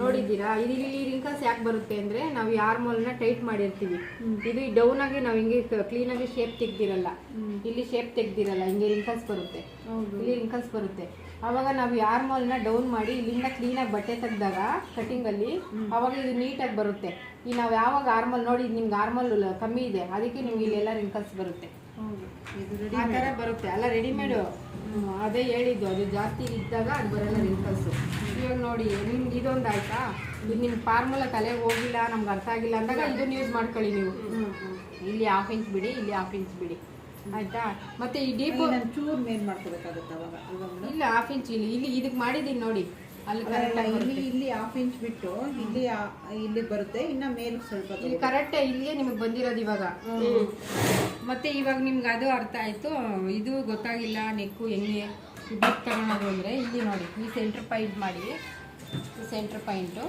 ನೋಡಿದ್ದೀರಾ. ಇಲ್ಲಿ ರಿಂಕಲ್ಸ್ ಯಾಕೆ ಬರುತ್ತೆ ಅಂದ್ರೆ ನಾವು ಈ ಆರ್ಮೋಲ್ನ ಟೈಟ್ ಮಾಡಿರ್ತೀವಿ. ಇದು ಡೌನ್ ಆಗಿ ನಾವು ಹಿಂಗೆ ಕ್ಲೀನ್ ಆಗಿ ಶೇಪ್ ತೆಗ್ದಿರಲ್ಲ, ಇಲ್ಲಿ ಶೇಪ್ ತೆಗ್ದಿರಲ್ಲ, ಹಿಂಗೆ ರಿಂಕಲ್ಸ್ ಬರುತ್ತೆ, ಇಲ್ಲಿ ರಿಂಕಲ್ಸ್ ಬರುತ್ತೆ. ಅವಾಗ ನಾವು ಈ ಆರ್ಮೋಲ್ನ ಡೌನ್ ಮಾಡಿ ಇಲ್ಲಿಂದ ಕ್ಲೀನಾಗಿ ಬಟ್ಟೆ ತೆಗ್ದಾಗ ಕಟಿಂಗಲ್ಲಿ ಅವಾಗ ಇದು ನೀಟಾಗಿ ಬರುತ್ತೆ. ಈ ನಾವು ಯಾವಾಗ ಆರ್ಮಲ್ ನೋಡಿ ನಿಮ್ಗೆ ಆರ್ಮಲ್ ಕಮ್ಮಿ ಇದೆ ಅದಕ್ಕೆ ನಿಮ್ಗೆ ಇಲ್ಲೆಲ್ಲ ರಿಂಕಲ್ಸ್ ಬರುತ್ತೆ, ಆ ಥರ ಬರುತ್ತೆ. ಅಲ್ಲ ರೆಡಿಮೇಡು ಅದೇ ಹೇಳಿದ್ದು, ಅದು ಜಾಸ್ತಿ ಇದ್ದಾಗ ಅದು ಬರಲ್ಲ ರಿಂಕಲ್ಸು. ಇವಾಗ ನೋಡಿ ನಿಮ್ಗೆ ಇದೊಂದು ಆಯ್ತಾ, ಇದು ನಿಮ್ಮ ಫಾರ್ಮುಲಾ ತಲೆಗೆ ಹೋಗಿಲ್ಲ, ನಮ್ಗೆ ಅರ್ಥ ಆಗಿಲ್ಲ ಅಂದಾಗ ಇದನ್ನ ಯೂಸ್ ಮಾಡ್ಕೊಳ್ಳಿ ನೀವು. ಇಲ್ಲಿ 1/2 ಇಂಚ್ ಬಿಡಿ, ಇಲ್ಲಿ 1/2 ಇಂಚ್ ಬಿಡಿ, ಆಯ್ತಾ. ಮತ್ತೆ ಈ ಡೀಪ್ ಚೂರು ಮೇಲ್ ಮಾಡ್ಕೋಬೇಕಾಗುತ್ತೆ ಅವಾಗ. ಇಲ್ಲ 1/2 ಇಂಚ್ ಇಲ್ಲಿ ಇದಕ್ಕೆ ಮಾಡಿದ್ದೀನಿ ನೋಡಿ, ಅಲ್ಲಿ ಇಲ್ಲಿ 1/2 ಇಂಚ್ ಬಿಟ್ಟು ಇಲ್ಲಿ ಬರುತ್ತೆ, ಇನ್ನ ಮೇಲೆ ಸ್ವಲ್ಪ ಇಲ್ಲಿ ಕರೆಕ್ಟ್ ಇಲ್ಲಿಗೆ ನಿಮಗೆ ಬಂದಿರೋದು ಇವಾಗ. ಮತ್ತೆ ಇವಾಗ ನಿಮ್ಗೆ ಅದು ಅರ್ಥ ಆಯ್ತು, ಇದು ಗೊತ್ತಾಗಿಲ್ಲ ನೆಕ್ಕು ಹೆಂಗೆ ಇದು ತಗೊಳೋದು ಅಂದರೆ ಇಲ್ಲಿ ನೋಡಿ, ಈ ಸೆಂಟ್ರ್ ಪಾಯಿಂಟ್ ಮಾಡಿ, ಈ ಸೆಂಟ್ರ್ ಪಾಯಿಂಟು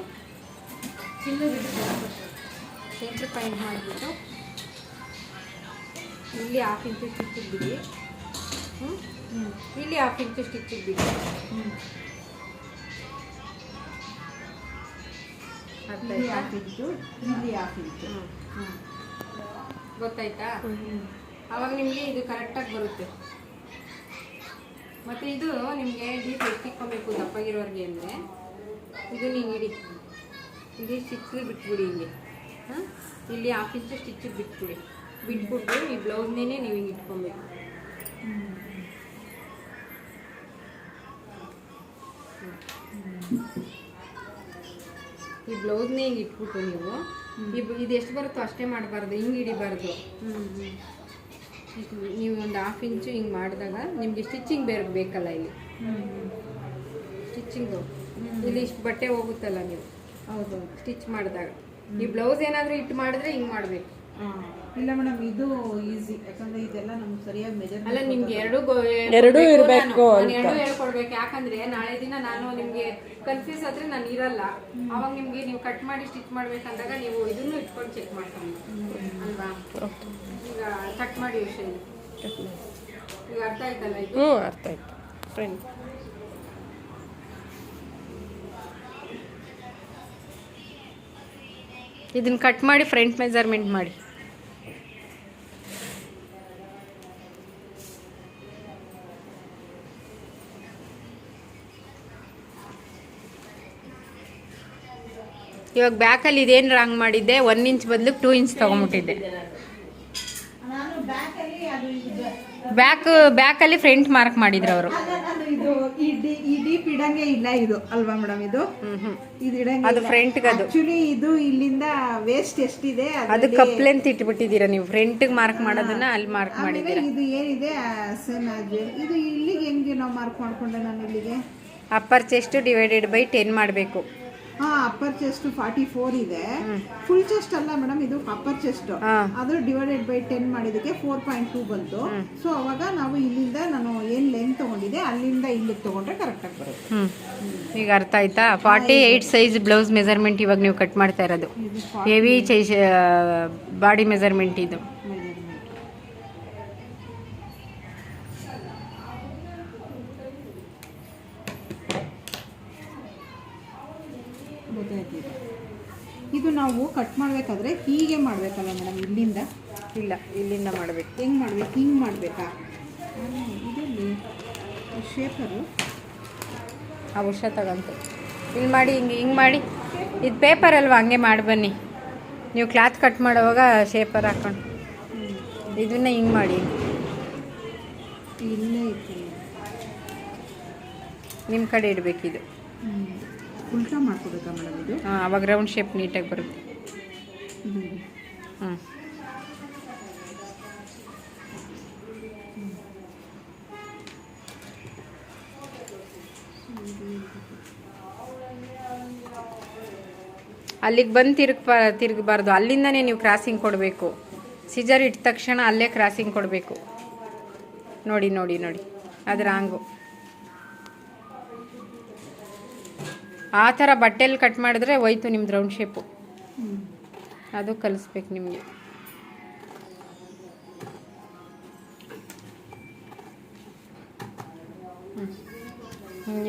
ಸೆಂಟ್ರ್ ಪಾಯಿಂಟ್ ಮಾಡಿಬಿಟ್ಟು ಇಲ್ಲಿ 1/2 ಇಂಚು ಸ್ಟಿಚ್ಚಿಗೆ ಬಿಡಿ, ಇಲ್ಲಿ 1/2 ಇಂಚು ಸ್ಟಿಚ್ಚಿಗೆ ಬಿಡಿ. ಗೊತ್ತಾಯ್ತಾ. ಅವಾಗ ನಿಮಗೆ ಇದು ಕರೆಕ್ಟಾಗಿ ಬರುತ್ತೆ. ಮತ್ತು ಇದು ನಿಮಗೆ ಡೀಪ್ ಎಷ್ಟು ಇಟ್ಕೊಬೇಕು ದಪ್ಪಾಗಿರೋರಿಗೆ ಅಂದರೆ ಇದು ನೀವು ಇಡಿ, ಇಲ್ಲಿ ಸ್ಟಿಚ್ಗೆ ಬಿಟ್ಬಿಡಿ, ಇಲ್ಲಿ ಇಲ್ಲಿ 1/2 ಇಂಚು ಸ್ಟಿಚ್ಚಿಗೆ ಬಿಟ್ಬಿಟ್ಟು ಈ ಬ್ಲೌಸ್ನೇ ನೀವು ಹಿಂಗೆ ಇಟ್ಕೊಬೇಕು. ಈ ಬ್ಲೌಸ್ನೇ ಹಿಂಗೆ ಇಟ್ಬಿಟ್ಟು ನೀವು ಇದು ಎಷ್ಟು ಬರುತ್ತೋ ಅಷ್ಟೇ ಮಾಡಬಾರ್ದು, ಹಿಂಗೆ ಹಿಡಿಬಾರ್ದು. ನೀವು ಒಂದು 1/2 ಇಂಚು ಹಿಂಗೆ ಮಾಡಿದಾಗ ನಿಮಗೆ ಸ್ಟಿಚಿಂಗ್ ಬೇಕಲ್ಲ, ಇಲ್ಲಿ ಸ್ಟಿಚಿಂಗು ಇಲ್ಲಿ ಇಷ್ಟು ಬಟ್ಟೆ ಹೋಗುತ್ತಲ್ಲ ನೀವು, ಹೌದು, ಸ್ಟಿಚ್ ಮಾಡಿದಾಗ ಈ ಬ್ಲೌಸ್ ಏನಾದರೂ ಇಟ್ಟು ಮಾಡಿದ್ರೆ ಹಿಂಗೆ ಮಾಡಬೇಕು. ಇಲ್ಲ ಮೇಡಮ್, ಇದು ಈಸಿ, ಯಾಕಂದ್ರೆ ಇದೆಲ್ಲ ನಮ್ಗೆ ಸರಿಯಾಗಿ ಮೆಜರ್ ಅಲ್ಲ, ನಿಮ್ಗೆ ಎರಡೂ ಇರಬೇಕು, ಎರಡೂ ಹೇಳ್ಕೊಡ್ಬೇಕು. ಯಾಕಂದ್ರೆ ನಾಳೆ ದಿನ ನಾನು ನಿಮ್ಗೆ ಕನ್ಫ್ಯೂಸ್ ಆದ್ರೆ ನಾನು ಇರಲ್ಲ, ಅವಾಗ ನಿಮ್ಗೆ ನೀವು ಕಟ್ ಮಾಡಿ ಸ್ಟಿಚ್ ಮಾಡ್ಬೇಕಂದಾಗ ನೀವು ಇದನ್ನು ಇಟ್ಕೊಂಡು ಚೆಕ್ ಮಾಡ್ಕೊಂಡು ಅಲ್ವಾ. ಈಗ ಕಟ್ ಮಾಡಿ ವಿಷಯ ಈಗ ಅರ್ಥ ಆಯ್ತಲ್ಲ ಇದು? ಅರ್ಥ ಆಯ್ತು ಫ್ರೆಂಡ್. ಇದನ್ನ ಕಟ್ ಮಾಡಿ ಫ್ರಂಟ್ ಮೆಜರ್ಮೆಂಟ್ ಮಾಡಿ. ಇವಾಗ ಬ್ಯಾಕಲ್ಲಿ ಇದೇನು ರಾಂಗ್ ಮಾಡಿದ್ದೆ, 1 ಇಂಚ್ ಬದಲು 2 ಇಂಚ್ ತೊಗೊಂಬಿಟ್ಟಿದ್ದೆ. ಬ್ಯಾಕಲ್ಲಿ ಫ್ರಂಟ್ ಮಾರ್ಕ್ ಮಾಡಿದ್ರು ಅವರು. ಈ ಡೀಪ್ ಇಡಂಗೆ ಇಲ್ಲ ಇದು ಅಲ್ವಾ ಮೇಡಮ್, ಇದು ಇಡಂಗೆ, ಅದು ಫ್ರಂಟ್ಗೆ. ಅದು ಆಕ್ಚುಲಿ ಇದು ಇಲ್ಲಿಂದ ವೇಸ್ಟ್ ಎಷ್ಟಿದೆ ಅದು ಕಪ್ ಲೆಂತ್ ಇಟ್ಬಿಟ್ಟಿದ್ದೀರಾ ನೀವು, ಫ್ರಂಟ್ಗೆ ಮಾರ್ಕ್ ಮಾಡೋದನ್ನ ಅಲ್ಲಿ ಮಾರ್ಕ್ ಮಾಡಿದ್ದೀರಾ. ಇದು ಏನಿದೆ ಇದು ಇಲ್ಲಿಗೆ ಹೆಂಗೆ ನಾವು ಮಾರ್ಕ್ ಮಾಡ್ಕೊಂಡೆ ನಾನು ಇಲ್ಲಿಗೆ ಅಪ್ಪರ್ ಚೆಸ್ಟ್ ಡಿವೈಡೆಡ್ ಬೈ 10 ಮಾಡಬೇಕು. ಅಪ್ಪರ್ ಚೆಸ್ಟ್ 44 ಇದೆ, ಫುಲ್ ಚೆಸ್ಟ್ ಅಲ್ಲ ಮೇಡಮ್, ಇದು ಅಪ್ಪರ್ ಚೆಸ್ಟ್, ಅದು ಡಿವೈಡೆಡ್ ಬೈ 10 ಮಾಡಿದಕ್ಕೆ 4.2 ಬಂತು. ಸೊ ಅವಾಗ ನಾವು ಇಲ್ಲಿಂದ ನಾನು ಏನ್ ಲೆಂತ್ ತಗೊಂಡಿದೆ ಅಲ್ಲಿಂದ ಇಲ್ಲಿಗೆ ತಗೊಂಡ್ರೆ ಕರೆಕ್ಟ್ ಆಗಿ ಬರುತ್ತೆ. ಈಗ ಅರ್ಥ ಆಯ್ತಾ. 48 ಸೈಜ್ ಬ್ಲೌಸ್ ಮೆಜರ್ಮೆಂಟ್ ಇವಾಗ ನೀವು ಕಟ್ ಮಾಡ್ತಾ ಇರೋದು, ಹೆವಿ ಬಾಡಿ ಮೆಜರ್ಮೆಂಟ್ ಇದು. ಇದು ನಾವು ಕಟ್ ಮಾಡಬೇಕಾದ್ರೆ ಹೀಗೆ ಮಾಡಬೇಕಲ್ಲ ಮೇಡಮ್, ಇಲ್ಲಿಂದ ಇಲ್ಲ, ಇಲ್ಲಿಂದ ಮಾಡಬೇಕು. ಹೆಂಗೆ ಮಾಡಬೇಕು, ಹಿಂಗೆ ಮಾಡಬೇಕಾ? ಇದರಲ್ಲಿ ಶೇಪರು ಆ ವರ್ಷ ತಗೊಂತು ಇಲ್ಲಿ ಮಾಡಿ, ಹಿಂಗೆ ಮಾಡಿ. ಇದು ಪೇಪರ್ ಅಲ್ವಾ, ಹಂಗೆ ಮಾಡಿ ಬನ್ನಿ. ನೀವು ಕ್ಲಾತ್ ಕಟ್ ಮಾಡುವಾಗ ಶೇಪರ್ ಹಾಕೊಂಡು ಇದನ್ನ ಹಿಂಗೆ ಮಾಡಿ. ಇಲ್ಲೇ ಇತ್ತು, ನಿಮ್ಮ ಕಡೆ ಇಡಬೇಕಿದು. ಉಲ್ಟಾ ಮಾಡ್ಕೋಬೇಕಾ ಮೇಡಮ್ ಇದು? ಅವಾಗ ರೌಂಡ್ ಶೇಪ್ ನೀಟಾಗಿ ಬರುತ್ತೆ. ಅಲ್ಲಿಗೆ ಬಂದು ತಿರುಗಬಾರ್ದು, ಅಲ್ಲಿಂದನೇ ನೀವು ಕ್ರಾಸಿಂಗ್ ಕೊಡಬೇಕು. ಸಿಜರ್ ಇಟ್ಟ ತಕ್ಷಣ ಅಲ್ಲೇ ಕ್ರಾಸಿಂಗ್ ಕೊಡಬೇಕು. ನೋಡಿ ನೋಡಿ ನೋಡಿ ಅದು ರಾಂಗು. ಆ ಥರ ಬಟ್ಟೆಯಲ್ಲಿ ಕಟ್ ಮಾಡಿದ್ರೆ ಹೋಯ್ತು ನಿಮ್ದು ರೌಂಡ್ ಶೇಪು. ಅದು ಕಲಿಸ್ಬೇಕು ನಿಮಗೆ.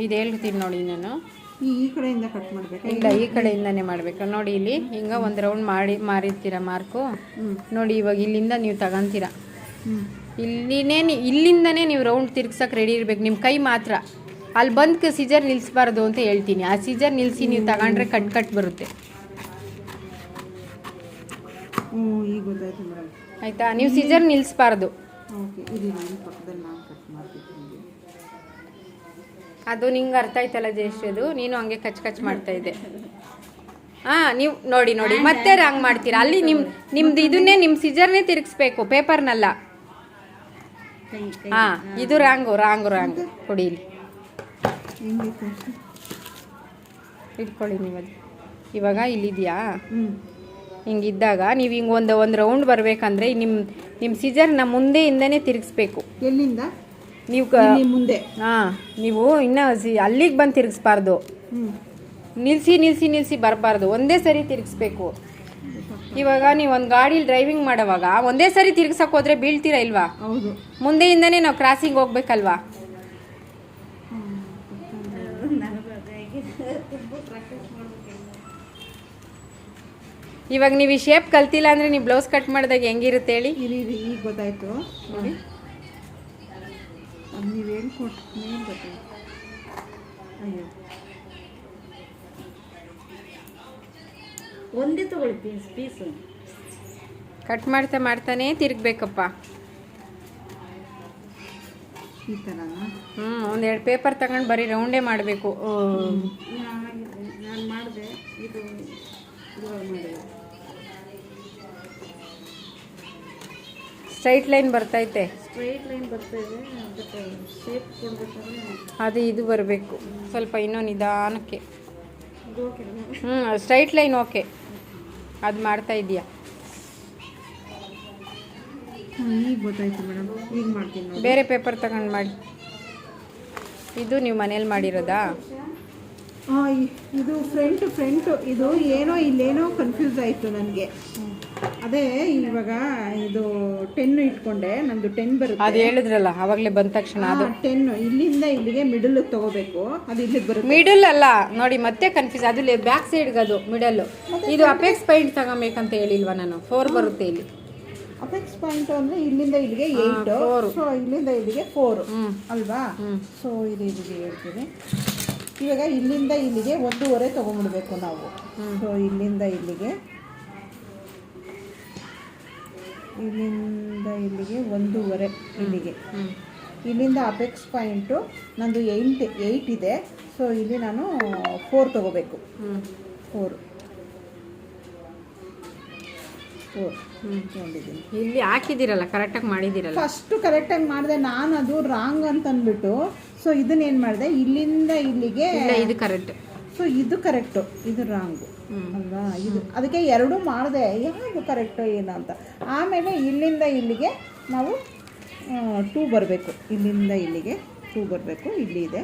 ಇದು ಹೇಳ್ತೀನಿ ನೋಡಿ ನಾನು. ಈ ಕಡೆಯಿಂದ ಕಟ್ ಮಾಡಬೇಕು? ಇಲ್ಲ, ಈ ಕಡೆಯಿಂದನೇ ಮಾಡಬೇಕು. ನೋಡಿ ಇಲ್ಲಿ ಹಿಂಗೆ ಒಂದು ರೌಂಡ್ ಮಾರಿರ್ತೀರ ಮಾರ್ಕು. ನೋಡಿ ಇವಾಗ ಇಲ್ಲಿಂದ ನೀವು ತಗೊಂತೀರ, ಇಲ್ಲಿಂದನೇ ನೀವು ರೌಂಡ್ ತಿರ್ಗ್ಸಕ್ಕೆ ರೆಡಿ ಇರ್ಬೇಕು. ನಿಮ್ಮ ಕೈ ಮಾತ್ರ ಅಲ್ಲಿ ಬಂದು ಸೀಜರ್ ನಿಲ್ಲಿಸ್ಬಾರ್ದು ಅಂತ ಹೇಳ್ತೀನಿ. ಆ ಸೀಜರ್ ನಿಲ್ಲಿಸಿ ನೀವು ತಗೊಂಡ್ರೆ ಕಟ್ ಬರುತ್ತೆ. ಈಗ ಗೊತ್ತಾಯ್ತು ಮೇಡಮ್. ಆಯಿತಾ? ನೀವು ಸೀಜರ್ ನಿಲ್ಲಿಸ್ಬಾರ್ದು. ಅದು ನಿಂಗೆ ಅರ್ಥ ಆಯ್ತಲ್ಲ ಜಯಶ್ರೀ, ಅದು ನೀನು ಹಂಗೆ ಕಚ್ ಮಾಡ್ತಾ ಇದ್ದೆ. ಹಾಂ, ನೀವು ನೋಡಿ ನೋಡಿ ಮತ್ತೆ ಹಂಗೆ ಮಾಡ್ತೀರಾ. ಅಲ್ಲಿ ನಿಮ್ದು ಇದನ್ನೇ ನಿಮ್ಮ ಸೀಜರ್ನೇ ತಿರುಗಿಸ್ಬೇಕು, ಪೇಪರ್ನಲ್ಲ. ಹಾಂ, ಇದು ರಾಂಗು ಕೊಡಿ. ಇಲ್ಲಿ ಇಟ್ಕೊಳ್ಳಿ ನೀವು. ಅದು ಇವಾಗ ಇಲ್ಲಿದೆಯಾ? ಹಿಂಗಿದ್ದಾಗ ನೀವು ಹಿಂಗೆ ಒಂದು ರೌಂಡ್ ಬರಬೇಕಂದ್ರೆ ನಿಮ್ಮ ಸೀಜರ್ನ ಮುಂದೆಯಿಂದನೇ ತಿರುಗಿಸ್ಬೇಕು. ಎಲ್ಲಿಂದ? ನೀವು ಮುಂದೆ. ಹಾಂ, ನೀವು ಇನ್ನೂ ಅಲ್ಲಿಗೆ ಬಂದು ತಿರುಗಿಸ್ಬಾರ್ದು. ನಿಲ್ಲಿಸಿ ಬರಬಾರ್ದು, ಒಂದೇ ಸರಿ ತಿರುಗಿಸ್ಬೇಕು. ಇವಾಗ ನೀವು ಒಂದು ಗಾಡೀಲಿ ಡ್ರೈವಿಂಗ್ ಮಾಡೋವಾಗ ಒಂದೇ ಸರಿ ತಿರುಗಿಸಕ್ಕೆ ಹೋದ್ರೆ ಬೀಳ್ತೀರಾ ಇಲ್ವಾ? ಹೌದು. ಮುಂದೆಯಿಂದನೇ ನಾವು ಕ್ರಾಸಿಂಗ್ ಹೋಗ್ಬೇಕಲ್ವಾ? ಇವಾಗ ನೀವು ಈ ಶೇಪ್ ಕಲ್ತಿಲ್ಲ ಅಂದರೆ ನೀವು ಬ್ಲೌಸ್ ಕಟ್ ಮಾಡಿದಾಗ ಹೆಂಗಿರುತ್ತೆ ಹೇಳಿ? ಈಗ ಗೊತ್ತಾಯ್ತು ನೋಡಿ. ನೀವು ಹೇಳ್ಕೊಟ್ಟು ಗೊತ್ತಾಯ್ತು. ಅಯ್ಯೋ, ಒಂದೇ ತಗೊಳ್ಳಿ ಪೀಸು. ಕಟ್ ಮಾಡ್ತಾನೆ ತಿರುಗಬೇಕಪ್ಪ. ಈ ಥರನಾ? ಒಂದೆರಡು ಪೇಪರ್ ತಗೊಂಡು ಬರೀ ರೌಂಡೇ ಮಾಡಬೇಕು. ನಾನು ಮಾಡಿದೆ, ಇದು ಮಾಡಿದೆ. ಸ್ಟ್ರೈಟ್ ಲೈನ್ ಬರ್ತೈತೆ. ಶೇಪ್ ಕೊಡ್ಬೇಕಾದ್ರೆ ಅದು ಇದು ಬರಬೇಕು ಸ್ವಲ್ಪ ಇನ್ನೂ ನಿಧಾನಕ್ಕೆ. ಸ್ಟ್ರೈಟ್ ಲೈನ್ ಓಕೆ, ಅದು ಮಾಡ್ತಾ ಇದೆಯಾ? ಈಗ ಗೊತ್ತಾಯ್ತು ಮೇಡಮ್, ಈಗ ಮಾಡ್ತೀನಿ ನೋಡಿ. ಬೇರೆ ಪೇಪರ್ ತಗೊಂಡು ಮಾಡಿ. ಇದು ನೀವು ಮನೇಲಿ ಮಾಡಿರೋದಾ? ಇದು ಫ್ರಂಟ್ ಇದು ಏನೋ ಇಲ್ಲೇನೋ ಕನ್ಫ್ಯೂಸ್ ಆಯಿತು ನನಗೆ. ಅದೇ ಇವಾಗ ಇದು 10 ಇಟ್ಕೊಂಡೆ, ನಂದು 10 ಬರುತ್ತೆ. ಅದು ಹೇಳಿದ್ರಲ್ಲ ಆವಾಗಲೇ ಬಂದ ತಕ್ಷಣ. ಅದು 10 ಇಲ್ಲಿಂದ ಇಲ್ಲಿಗೆ ಮಿಡಲ್ ತಗೋಬೇಕು. ಅದು ಇಲ್ಲಿಗೆ ಬರುತ್ತೆ. ಮಿಡಲ್ ಅಲ್ಲ ನೋಡಿ, ಮತ್ತೆ ಕನ್ಫ್ಯೂಸ್. ಅದು ಬ್ಯಾಕ್ ಸೈಡ್ಗೆ, ಅದು ಮಿಡಲ್ಲು. ಇದು ಅಪೆಕ್ಸ್ ಪಾಯಿಂಟ್ ತಗೋಬೇಕಂತ ಹೇಳಿಲ್ವಾ ನಾನು? 4 ಬರುತ್ತೆ ಇಲ್ಲಿ. ಅಪೆಕ್ಸ್ ಪಾಯಿಂಟ್ ಅಂದರೆ ಇಲ್ಲಿಂದ ಇಲ್ಲಿಗೆ 8, ಸೊ ಇಲ್ಲಿಂದ ಇಲ್ಲಿಗೆ 4 ಅಲ್ವಾ? ಸೊ ಇಲ್ಲಿಗೆ ಹೇಳ್ತೀನಿ. ಇವಾಗ ಇಲ್ಲಿಂದ ಇಲ್ಲಿಗೆ 1.5 ತಗೊಂಡ್ಬಿಡ್ಬೇಕು ನಾವು. ಸೊ ಇಲ್ಲಿಂದ ಇಲ್ಲಿಗೆ 1.5 ಇಲ್ಲಿಗೆ. ಇಲ್ಲಿಂದ ಅಪೆಕ್ಸ್ ಪಾಯಿಂಟು ನಂದು 8 ಇದೆ. ಸೊ ಇಲ್ಲಿ ನಾನು 4 ತಗೋಬೇಕು. 4 ತೊಗೊಂಡಿದ್ದೀನಿ. ಇಲ್ಲಿ ಹಾಕಿದ್ದೀರಲ್ಲ, ಕರೆಕ್ಟಾಗಿ ಮಾಡಿದ್ದೀರಲ್ಲ. ಫಸ್ಟು ಕರೆಕ್ಟಾಗಿ ಮಾಡಿದೆ ನಾನು, ಅದು ರಾಂಗ್ ಅಂತ ಅಂದ್ಬಿಟ್ಟು. ಸೊ ಇದನ್ನೇನು ಮಾಡಿದೆ, ಇಲ್ಲಿಂದ ಇಲ್ಲಿಗೆ. ಇದು ಕರೆಕ್ಟ್. ಸೊ ಇದು ಕರೆಕ್ಟು, ಇದು ರಾಂಗು ಅಲ್ವಾ? ಇದು ಅದಕ್ಕೆ 2 ಮಾಡಿದೆ, ಯಾವುದು ಕರೆಕ್ಟು ಏನು ಅಂತ. ಆಮೇಲೆ ಇಲ್ಲಿಂದ ಇಲ್ಲಿಗೆ ನಾವು 2 ಬರಬೇಕು. ಇಲ್ಲಿಂದ ಇಲ್ಲಿಗೆ 2 ಬರಬೇಕು. ಇಲ್ಲಿ ಇದೆ